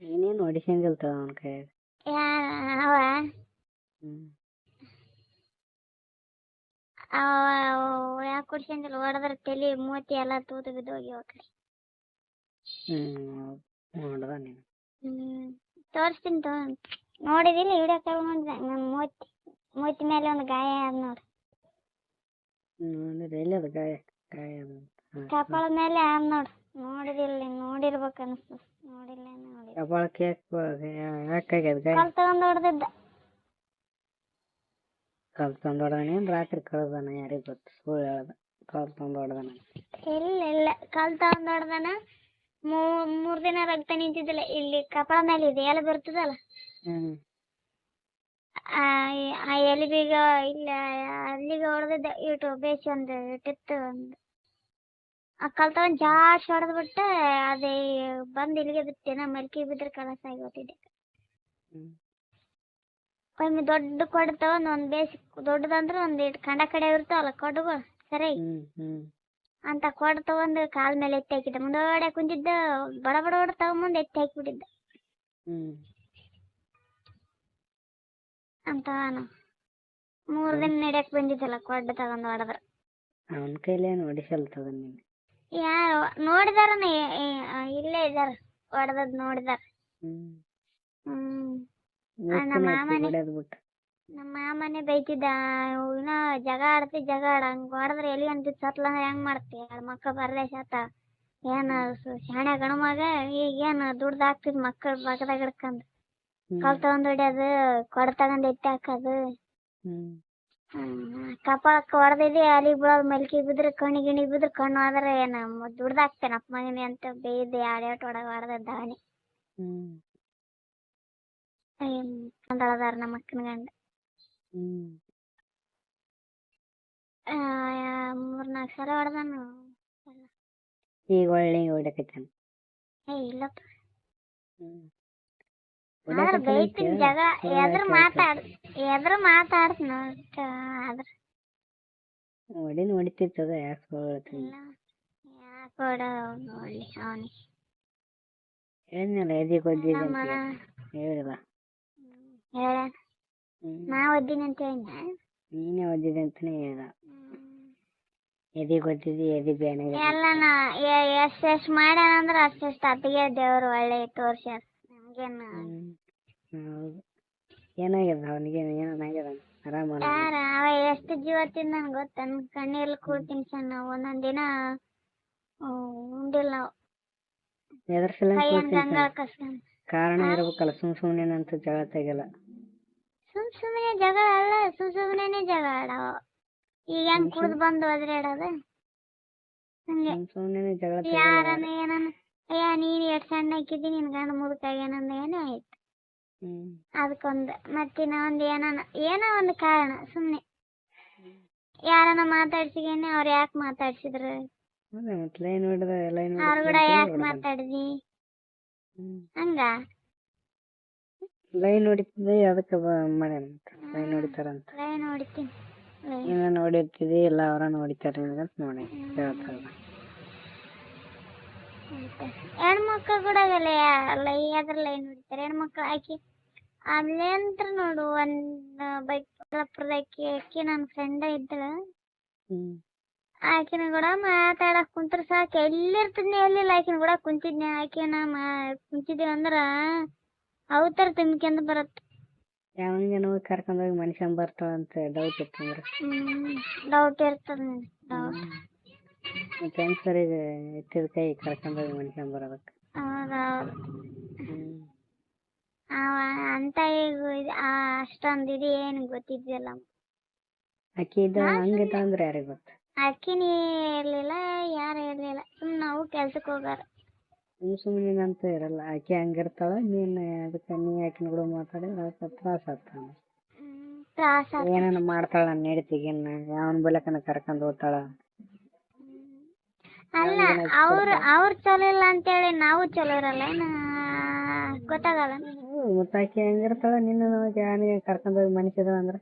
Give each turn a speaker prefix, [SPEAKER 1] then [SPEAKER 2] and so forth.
[SPEAKER 1] ನೀನೇನು ಹೊಡಿಸಂಗಿಲ್ತವ ಅವನ ಕೈಯಾಗ.
[SPEAKER 2] ಅವ
[SPEAKER 1] ಹ್ಮ್
[SPEAKER 2] ಯಾಕೆ ಕುಡ್ಸಂಗಿಲ್ಲ, ಹೊಡೆದ್ರ ತಲೆ ಮೂತಿ ಎಲ್ಲ ತೂತು ಬಿದ್ದೋಗ್ಯಾವ ಆ ಕಡೆ.
[SPEAKER 1] ನೋಡ್ದ ನೀನು.
[SPEAKER 2] ತೋರಿಸ್ತೀನಿ ನೋಡಿದಿಲ್ಲ ವಿಡಿಯೋ ಕಾಲ್ ಮಾಡಿದೆ. ನನ್ನ ಮೂತಿ ಮೇಲೆ ಒಂದು ಗಾಯ ಅದ ನೋಡಿ.
[SPEAKER 1] ನೋಡಿದ್ರೆ ಎಲ್ಲಿ ಅದು ಗಾಯ? ಗಾಯ ಅದು
[SPEAKER 2] ಕಪಾಳ ಮೇಲೆ ಅದ ನೋಡು. ನೋಡಿದಿಲ್ಲ, ನೋಡಿರ್ಬೇಕು ಅನಿಸ್ತದ. ನೋಡಿಲ್ಲ ನೋಡಿ.
[SPEAKER 1] ಕಪಾಳಕ್ಕೆ ಯಾಕಾಗ್ಯದ ಗಾಯ?
[SPEAKER 2] ಕಲ್ ತಗೊಂಡ್ ಹೊಡೆದಿದ್ದ.
[SPEAKER 1] ಕಲ್ ತಂದು ಹೊಡೆದಾನೇನು ರಾತ್ರಿ ಕಳ್ದಾನ? ಯಾರಿಗೆ ಗೊತ್ತು, ಸುಳ್ಳು ಹೇಳ್ದ. ಕಲ್ ತಂದು ಹೊಡೆದಾನ.
[SPEAKER 2] ಇಲ್ಲ ಕಲ್ ತಗೊಂಡ್ ಹೊಡೆದಾನ. 3 ದಿನ ರಕ್ತ ನಿಂತಿದ್ದಿಲ್ಲ. ಇಲ್ಲಿ ಕಪಾಳ ಮೇಲೆ ಇದೆ ಎಲೆ ಬರ್ತದಲ್ಲ, ಆ ಎಲಿಬೀಗ ಇಲ್ಲ ಅಲ್ಲಿಗೆ ಹೊಡೆದಿದ್ದ. ಇಟ್ಟು ಬೇಸಿ ಒಂದು ಇಟ್ಟಿತ್ತು. ಆ ಕಲ್ ತಗೊಂಡ್ ಜಾಸ್ತಿ ಹೊಡೆದ್ಬಿಟ್ಟು ಅದೇ ಬಂದು ಇಲ್ಲಿಗೆ ಬಿತ್ತೇನ. ಮಲ್ಕಿ ಬಿದ್ರೆ ಕಲಸ ಆಗೋತಿದ್ದೆ. ಒಮ್ಮೆ ದೊಡ್ಡ ಕೊಡ ತಗೊಂಡ್ ಒಂದ್ ಬೇಸಿ ದೊಡ್ಡದಂದ್ರೆ ಒಂದ್ ಇಟ್ಟು ಕಂಡ ಕಡೆ ಇರ್ತಾವಲ್ಲ ಕೊಡುಗಳು ಸರಿ ಅಂತ ಕೊಡ ತಗೊಂಡ್ ಕಾಲ್ ಮೇಲೆ ಎತ್ತಿ ಹಾಕಿದ್ದ. ಮುಂದೋಡೆ ಕುಂತಿದ್ದ, ಬಡ ಬಡ ಬಡ ತಗೊಂಬಂದ್ ಎತ್ತಿ ಹಾಕಿಬಿಟ್ಟಿದ್ದ ಅಂತ. 3 ದಿನ ನಡೆಯಕ್ ಬಂದಿದ್ದಲ್ಲ ಕೊಡ್ಡ ತಗೊಂಡ್ ಹೊಡೆದ್ರ.
[SPEAKER 1] ಅವನ ಕೈಲೇನು ಹೊಡಿಸಲ್ತದ ನೀನು?
[SPEAKER 2] ಯಾರು ನೋಡಿದಾರನ? ಇಲ್ಲೇ ಇದಾರ, ಹೊಡೆದದ್ ನೋಡಿದಾರ. ನಮ್ಮ ಮಾಮನೆ ಬೈತಿದ್ದ, ಇನ್ನ ಜಗ ಆಡ ಹಂಗ ಹೊಡೆದ್ರೆ ಎಲ್ಲಿ ಅಂತಿದ್ ಸತ್ಲ ಹೆಂಗ್ ಮಾಡ್ತಿ? 2 ಮಕ್ಳು ಬರ್ಲೆ ಸತ್ತ. ಏನ ಶಾಣೆ ಗಣಮಗ ಈಗ ಏನ್ ದುಡ್ದು ಹಾಕ್ತಿದ್ ಮಕ್ಕಳು ಬಗದಾಗ ಹಿಡ್ಕಂಡ್. ಕಲ್ ತಗೊಂಡ್ ಹೊಡ್ಯೋದು, ಕೊಡ ತಗೊಂಡ್ ಎತ್ತಿ ಹಾಕೋದು. ಕಪಾಳಕ್ಕೆ ಹೊಡೆದಿದ್ದೆ, ಅಲ್ಲಿಗೆ ಬಿಡೋದು. ಮಲ್ಕಿ ಬಿದ್ರೆ ಕಣ್ಣಿ ಗಿಣಿ ಬಿದ್ರೆ ಕಣ್ಣು ಆದ್ರೆ ಏನ ದುಡ್ದು ಹಾಕ್ತೇನೆ ಅಪ್ಪ ಮಗನಿ ಅಂತ ಬೇಯ್ದೆ. 2 ಹೊಡೆದ ಹೊಡೆದದ್ದಾನೆ. ಒಂದಳದಾರ ನಮ್ಮ ಅಕ್ಕನ ಗಂಡ. 3-4 ಸಲ ಹೊಡೆದಾನು.
[SPEAKER 1] ಈಗ ಒಳ್ಳೆ ಹೊಡಕತ್ತಾನ.
[SPEAKER 2] ಇಲ್ಲಪ್ಪ, ಆದ್ರೆ ಬೈತೀನಿ. ಜಗ ಎದ್ರ ಮಾತಾಡ್ತೀನಿ ಆದ್ರ
[SPEAKER 1] ಹೊಡಿತಿರ್ತದ. ಯಾಕೆ
[SPEAKER 2] ಕೊಡ ನೋಡಿ ಅವನಿಗೆ
[SPEAKER 1] ಹೇಳಿದ್ನಲ್ಲ ಎದಿ ಕೊದ್ದಿದ್ದ ಹೇಳಿದ.
[SPEAKER 2] ನಾ ಒದ್ದಿನಿ ಅಂತ ಹೇಳಿದ್ನ?
[SPEAKER 1] ನೀನೇ ಒದ್ದಿದೆ ಅಂತಾನೆ ಹೇಳ್ದ. ಎದಿ ಗೊತ್ತಿದ್ದಿ, ಎದಿ ಬೇನೆ
[SPEAKER 2] ಎಲ್ಲ ಎಷ್ಟೆಷ್ಟು ಮಾಡ್ಯಾನಂದ್ರ ಅಷ್ಟೆಷ್ಟು ಅತ್ತಿಗೆ ದೇವ್ರು ಒಳ್ಳೆ ತೋರ್ಸ್ಯಾರ ನಮ್ಗೇನು.
[SPEAKER 1] ಏನಾಗ್ಯದ ಅವನಿಗೆ? ಏನಾಗ್ಯದ? ಆರಾಮ?
[SPEAKER 2] ಯಾರ ಅವ ಎಷ್ಟು ಜೀವ ತಿಂದನ್ ಗೊತ್ತ? ಕಣ್ಣೀರ್ಲಿ ಕೂಡ್ತೀನಿ ಸಣ್ಣ. ಒಂದೊಂದ್ ದಿನ ಉಂಡಿಲ್ಲ ನಾವು.
[SPEAKER 1] ಎದ್ರ ಸಲ
[SPEAKER 2] ಗಂಗಾಳ ಕಸ್ಕೊಂಡ್.
[SPEAKER 1] ಕಾರಣ ಇರ್ಬೇಕಲ್ಲ. ಸುಮ್ನೆ ಅಂತ ಜಗಳ ತೆಗಲ್ಲ.
[SPEAKER 2] ಸುಮ್ನೆ ಜಗಳ ಅಲ್ಲ, ಸುಮ್ನೆನೆ ಜಗಳ ಆಡವ. ಈಗ ಹೆಂಗ್ ಕುಡ್ದು ಬಂದು ಒದ್ರಾಡೋದ ಹಂಗೆ.
[SPEAKER 1] ಸುಮ್ನೆ ಜಗಳ
[SPEAKER 2] ಯಾರನ್ನ ಏನನ್ನ ನೀನ್ ಎಷ್ಟು ಸಣ್ಣ ಹಾಕಿದ್ದಿ, ನಿನ್ ಗಂಡ ಮುದುಕಾಗ್ಯಾನಂದ ಏನೇ ಆಯ್ತು. ಅದಕ್ಕೊಂದು ಮತ್ತಿನ ಒಂದು ಏನೋ ಒಂದು ಕಾರಣ. ಸುಮ್ನೆ ಯಾರನ್ನ ಮಾತಾಡ್ಸಿಗೇನೆ. ಅವ್ರು ಯಾಕೆ ಮಾತಾಡ್ಸಿದ್ರು? ಅವ್ರು ಕೂಡ ಯಾಕೆ ಮಾತಾಡಿದಿ ಹಂಗ?
[SPEAKER 1] ಲೈನ್ ಹೊಡಿತಿದ್ದೆ ಅದಕ್ಕೆ ಮಾಡ್ಯಾನಂತ. ಲೈನ್ ಹೊಡಿತಾರಂತ.
[SPEAKER 2] ಲೈನ್ ಹೊಡಿತೀನಿ.
[SPEAKER 1] ನೀನ ನೋಡಿರ್ತಿದಿ, ಇಲ್ಲ ಅವರ ನೋಡಿತಾರ ಅಂತ ನೋಡಿ ಹೇಳ್ತಾರ.
[SPEAKER 2] ಹೆಣ್ಮಕ್ಳು ಕೂಡ ಯಾವ್ದ್ರ ಲೈನ್ ಹೊಡಿತಾರೆ ಹೆಣ್ಮಕ್ಳು. ಆಕಿ ಅಲ್ಲೇ ಅಂತ ನೋಡು, ಒಂದ್ ಅಕ್ಕಿ ನನ್ನ ಫ್ರೆಂಡ ಇದ್ದಳ. ಆಕಿನ ಕೂಡ ಮಾತಾಡಕ್ ಕುಂತ್ರ ಸಾಕು. ಎಲ್ಲಿರ್ತಿದ್ನಿ ಎಲ್ಲಿಲ್ಲ, ಆಕಿನ ಕೂಡ ಕುಂತಿದ್ನಿ. ಆಕಿನ ಕುಂತಿದ್ದೀವಿ ಅಂದ್ರ ಅವತರ ತುಂಬಿಕೆಂದು ಬರತ್ತ.
[SPEAKER 1] ಯಾವನಿಗೆ ನೋವು ಕರ್ಕೊಂಡೋಗಿ ಮನುಷ್ಯನ್ ಬರ್ತಾವ ಅಂತ ಡೌಟ್ ಇತ್ತಂದ್ರ
[SPEAKER 2] ಡೌಟ್ ಇರ್ತದ.
[SPEAKER 1] ಕ್ಯಾನ್ಸರಿಗೆ ಎತ್ತಿದ ಕೈ ಕರ್ಕೊಂಡೋಗಿ ಮನುಷ್ಯನ್ ಬರೋದಕ್ಕೆ.
[SPEAKER 2] ಹೌದೌದು. ಅಂತ ಈಗ ಅಷ್ಟೊಂದು ಇದು ಏನು ಗೊತ್ತಿದ್ದಿಲ್ಲ.
[SPEAKER 1] ಅಕ್ಕಿ ಇದ್ದ ಹಂಗಿದ್ದ ಅಂದ್ರೆ ಯಾರಿಗೆ ಗೊತ್ತ?
[SPEAKER 2] ಅಕ್ಕಿನಿ ಇರ್ಲಿಲ್ಲ, ಯಾರು ಇರ್ಲಿಲ್ಲ. ನಾವು ಕೆಲ್ಸಕ್ಕೆ ಹೋಗಾರ.
[SPEAKER 1] ಸುಮ್ಮನೆ ಅಂತ ಇರಲ್ಲ. ಆಕಿ ಹಂಗಿರ್ತಾಳ. ನೀನ್ ಅದಕ್ಕೆ ನೀ ಆಕಿನ ಕೂಡ ಮಾತಾಡಿ ಅದಕ್ಕೆ ತ್ರಾಸ ಆಗ್ತಾಳ. ಏನೇನು ಮಾಡ್ತಾಳ ನಾನು ನಡೀತಿಗೇನ? ಯಾವನ್ ಬಲಕನ ಕರ್ಕೊಂಡ್ ಹೋಗ್ತಾಳ.
[SPEAKER 2] ಅಲ್ಲ ಅವ್ರು ಚಲೋ ಇಲ್ಲ ಅಂತೇಳಿ ನಾವು ಚಲೋ ಇರಲ್ಲ ಗೊತ್ತಾಗಲ್ಲ.
[SPEAKER 1] ಮತ್ತೆ ಆಕಿ ಹಂಗಿರ್ತಾಳ. ನಿನ್ನ ಯಾನಿಗೆ ಕರ್ಕೊಂಡ್ ಹೋಗಿ ಮನುಷ್ಯದ ಅಂದ್ರ